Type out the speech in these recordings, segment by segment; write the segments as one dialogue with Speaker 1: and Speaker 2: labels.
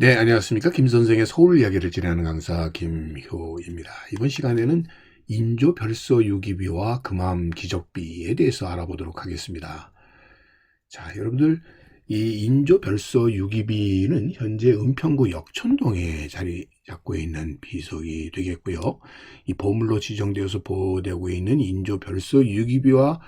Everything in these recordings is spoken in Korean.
Speaker 1: 네, 안녕하십니까. 김 선생의 서울 이야기를 진행하는 강사 김효입니다. 이번 시간에는 인조 별서 유기비와 금암 기적비에 대해서 알아보도록 하겠습니다. 자, 여러분들, 이 인조 별서 유기비는 현재 은평구 역촌동에 자리 잡고 있는 비석이 되겠고요. 이 보물로 지정되어서 보호되고 있는 인조 별서 유기비와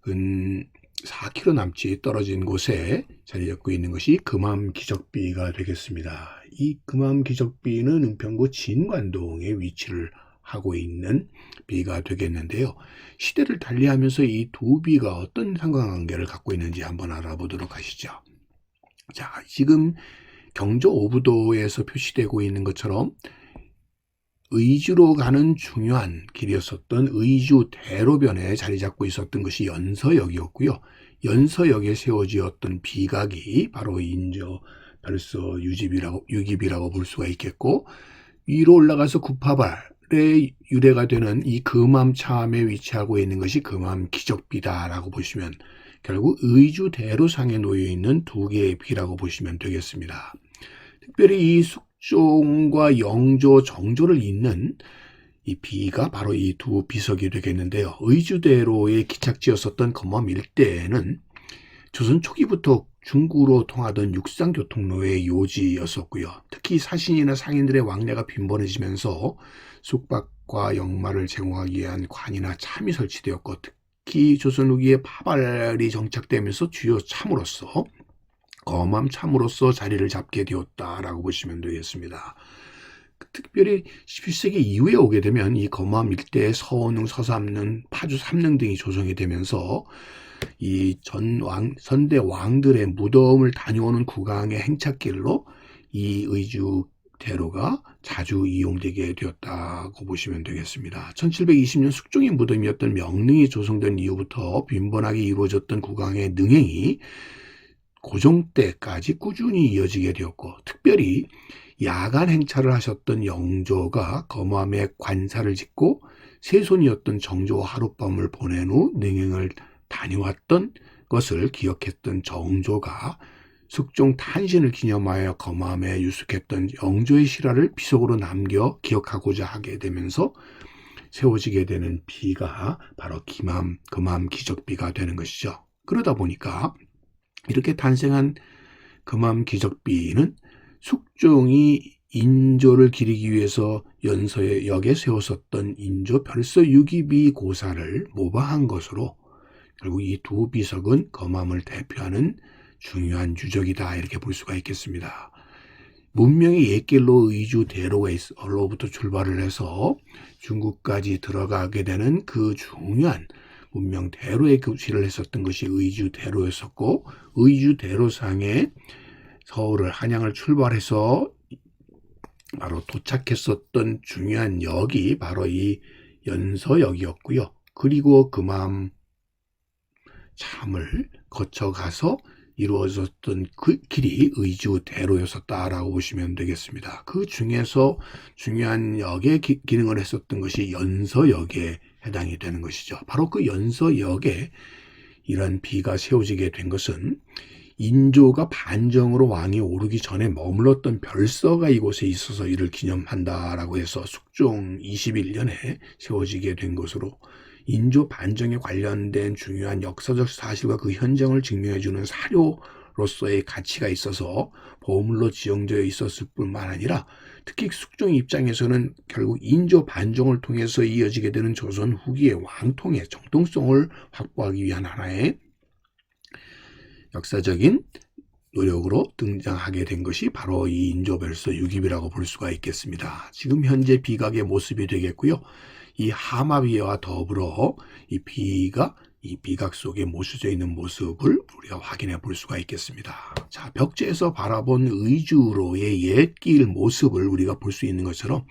Speaker 1: 은 4km 남짓 떨어진 곳에 자리 잡고 있는 것이 금암 기적비가 되겠습니다. 이 금암 기적비는 은평구 진관동에 위치를 하고 있는 비가 되겠는데요. 시대를 달리하면서 이 두 비가 어떤 상관관계를 갖고 있는지 한번 알아보도록 하시죠. 자, 지금 경조 오부도에서 표시되고 있는 것처럼 의주로 가는 중요한 길이었었던 의주 대로변에 자리 잡고 있었던 것이 연서역이었고요. 연서역에 세워지었던 비각이 바로 인조 별서 유기비라고 볼 수가 있겠고, 위로 올라가서 구파발의 유래가 되는 이 금암참에 위치하고 있는 것이 금암 기적비다라고 보시면, 결국 의주 대로상에 놓여 있는 두 개의 비라고 보시면 되겠습니다. 특별히 이 숙종과 영조, 정조를 잇는 이 비가 바로 이 두 비석이 되겠는데요. 의주대로의 기착지였었던 금암 일대에는 조선 초기부터 중구로 통하던 육상교통로의 요지였었고요. 특히 사신이나 상인들의 왕래가 빈번해지면서 숙박과 역마를 제공하기 위한 관이나 참이 설치되었고, 특히 조선 후기에 파발이 정착되면서 주요 참으로서 검암 참으로서 자리를 잡게 되었다라고 보시면 되겠습니다. 특별히 11세기 이후에 오게 되면 이 검암 일대의 서원릉, 서삼릉, 파주 삼릉 등이 조성이 되면서 이 선대 왕들의 무덤을 다녀오는 국왕의 행착길로 이 의주 대로가 자주 이용되게 되었다고 보시면 되겠습니다. 1720년 숙종의 무덤이었던 명릉이 조성된 이후부터 빈번하게 이루어졌던 국왕의 능행이 고종 때까지 꾸준히 이어지게 되었고, 특별히 야간 행차를 하셨던 영조가 검암에 관사를 짓고 세손이었던 정조와 하룻밤을 보낸 후 능행을 다녀왔던 것을 기억했던 정조가 숙종 탄신을 기념하여 검암에 유숙했던 영조의 실화를 비석으로 남겨 기억하고자 하게 되면서 세워지게 되는 비가 바로 금암 기적비가 되는 것이죠. 그러다 보니까 이렇게 탄생한 금암 기적비는 숙종이 인조를 기리기 위해서 연서역에 세웠었던 인조 별서 유기비 고사를 모방한 것으로, 결국 이 두 비석은 금암을 대표하는 중요한 유적이다, 이렇게 볼 수가 있겠습니다. 문명의 옛길로 의주 대로로부터 출발을 해서 중국까지 들어가게 되는 그 중요한 문명 대로에 교치를 했었던 것이 의주 대로였었고, 의주 대로상에 서울을 한양을 출발해서 바로 도착했었던 중요한 역이 바로 이 연서역이었고요. 그리고 금암 참을 거쳐가서 이루어졌던 그 길이 의주대로였었다라고 보시면 되겠습니다. 그 중에서 중요한 역의 기능을 했었던 것이 연서역에 해당이 되는 것이죠. 바로 그 연서역에 이런 비가 세워지게 된 것은 인조가 반정으로 왕이 오르기 전에 머물렀던 별서가 이곳에 있어서 이를 기념한다라고 해서 숙종 21년에 세워지게 된 것으로, 인조 반정에 관련된 중요한 역사적 사실과 그 현장을 증명해주는 사료로서의 가치가 있어서 보물로 지정되어 있었을 뿐만 아니라, 특히 숙종 입장에서는 결국 인조 반정을 통해서 이어지게 되는 조선 후기의 왕통의 정통성을 확보하기 위한 하나의 역사적인 노력으로 등장하게 된 것이 바로 이 인조별서 유기비라고 볼 수가 있겠습니다. 지금 현재 비각의 모습이 되겠고요. 이 하마비와 더불어 이 비가 이 비각 속에 모셔져 있는 모습을 우리가 확인해 볼 수가 있겠습니다. 자, 벽지에서 바라본 의주로의 옛길 모습을 우리가 볼 수 있는 것처럼,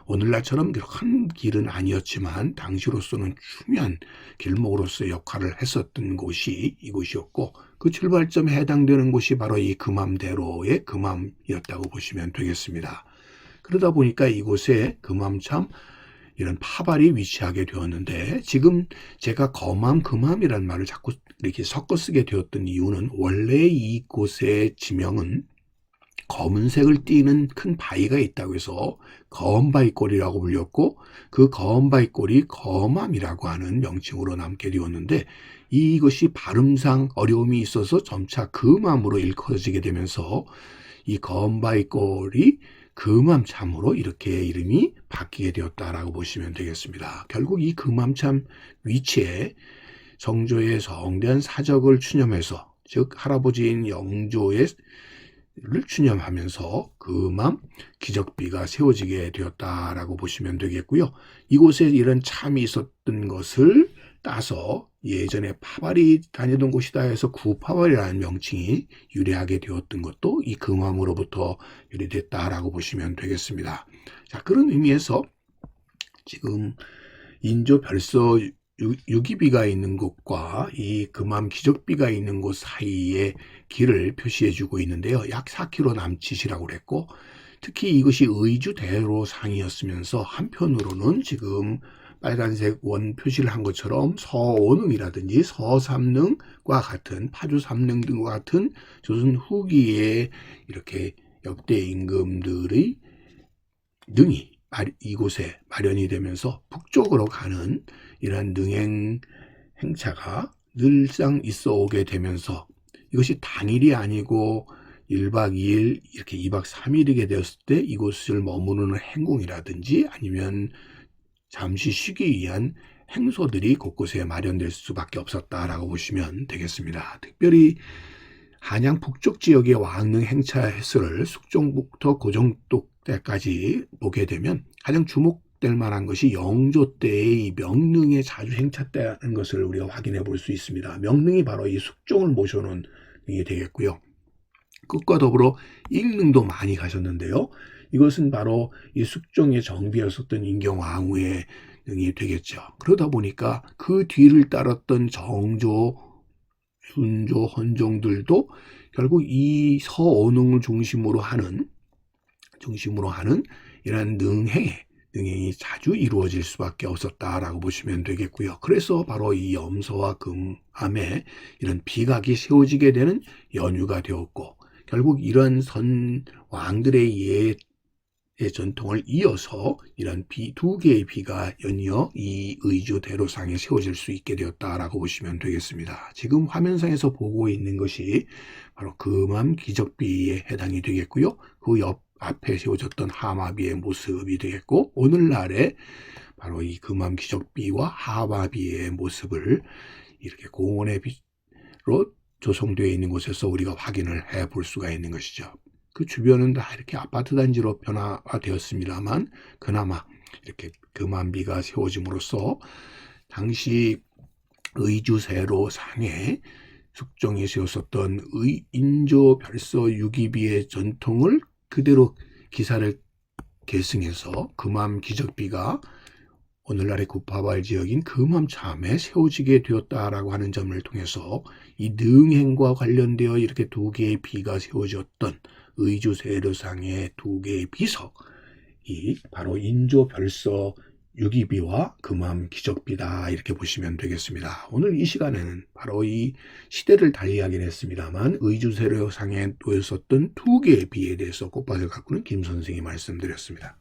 Speaker 1: 오늘날처럼 큰 길은 아니었지만 당시로서는 중요한 길목으로서 역할을 했었던 곳이 이곳이었고, 그 출발점에 해당되는 곳이 바로 이 금암대로의 금암이었다고 보시면 되겠습니다. 그러다 보니까 이곳에 금암참 이런 파발이 위치하게 되었는데, 지금 제가 검암, 금암이라는 말을 자꾸 이렇게 섞어 쓰게 되었던 이유는, 원래 이곳의 지명은 검은색을 띠는 큰 바위가 있다고 해서 검바위골이라고 불렸고, 그 검바위골이 검암이라고 하는 명칭으로 남게 되었는데, 이것이 발음상 어려움이 있어서 점차 금암으로 일컬어지게 되면서 이 검바위골이 금암참으로 이렇게 이름이 바뀌게 되었다라고 보시면 되겠습니다. 결국 이 금암참 위치에 정조의 성대한 사적을 추념해서, 즉 할아버지인 영조의 를 추념하면서 금암 기적비가 세워지게 되었다라고 보시면 되겠고요. 이곳에 이런 참이 있었던 것을 따서 예전에 파발이 다니던 곳이다 해서 구파발이라는 명칭이 유래하게 되었던 것도 이 금암으로부터 유래됐다라고 보시면 되겠습니다. 자, 그런 의미에서 지금 인조 별서 유기비가 있는 곳과 이 금암 기적비가 있는 곳 사이에 길을 표시해 주고 있는데요. 약 4km 남짓이라고 그랬고, 특히 이것이 의주대로상이었으면서 한편으로는 지금 빨간색 원 표시를 한 것처럼 서오능이라든지 서삼능과 같은, 파주삼능 등과 같은 조선 후기에 이렇게 역대 임금들의 능이 이곳에 마련이 되면서 북쪽으로 가는 이러한 능행 행차가 늘상 있어 오게 되면서, 이것이 당일이 아니고 1박 2일 이렇게 2박 3일이게 되었을 때 이곳을 머무르는 행궁이라든지 아니면 잠시 쉬기 위한 행소들이 곳곳에 마련될 수밖에 없었다라고 보시면 되겠습니다. 특별히 한양 북쪽 지역의 왕릉 행차 횟수를 숙종부터 고종도 때까지 보게 되면 가장 주목될 만한 것이 영조 때의 이 명릉에 자주 행차했다는 것을 우리가 확인해 볼 수 있습니다. 명릉이 바로 이 숙종을 모셔놓은 능이 되겠고요. 끝과 더불어 익릉도 많이 가셨는데요. 이것은 바로 이 숙종의 정비였었던 인경왕후의 능이 되겠죠. 그러다 보니까 그 뒤를 따랐던 정조, 순조, 헌종들도 결국 이 서오능을 중심으로 하는 이런 능행이 자주 이루어질 수밖에 없었다라고 보시면 되겠고요. 그래서 바로 이 염소와 금암에 이런 비각이 세워지게 되는 연유가 되었고, 결국 이런 선 왕들의 예의 전통을 이어서 이런 두 개의 비가 연이어 이 의주 대로상에 세워질 수 있게 되었다라고 보시면 되겠습니다. 지금 화면상에서 보고 있는 것이 바로 금암 기적비에 해당이 되겠고요. 그 옆 앞에 세워졌던 하마비의 모습이 되겠고, 오늘날에 바로 이 금암 기적비와 하마비의 모습을 이렇게 공원의 빛으로 조성되어 있는 곳에서 우리가 확인을 해 볼 수가 있는 것이죠. 그 주변은 다 이렇게 아파트 단지로 변화되었습니다만, 그나마 이렇게 금암비가 세워짐으로써 당시 의주세로상에 숙종이 세웠었던 인조 별서 유기비의 전통을 그대로 기사를 계승해서 금암 기적비가 오늘날의 구파발 지역인 금암참에 세워지게 되었다라고 하는 점을 통해서 이 능행과 관련되어 이렇게 두 개의 비가 세워졌던 의주세로상의 두 개의 비석이 바로 인조 별서 유기비와 금암 기적비다, 이렇게 보시면 되겠습니다. 오늘 이 시간에는 바로 이 시대를 달리하긴 했습니다만 의주세로상에 놓였었던 두 개의 비에 대해서 꽃밭을 가꾸는 김 선생이 말씀드렸습니다.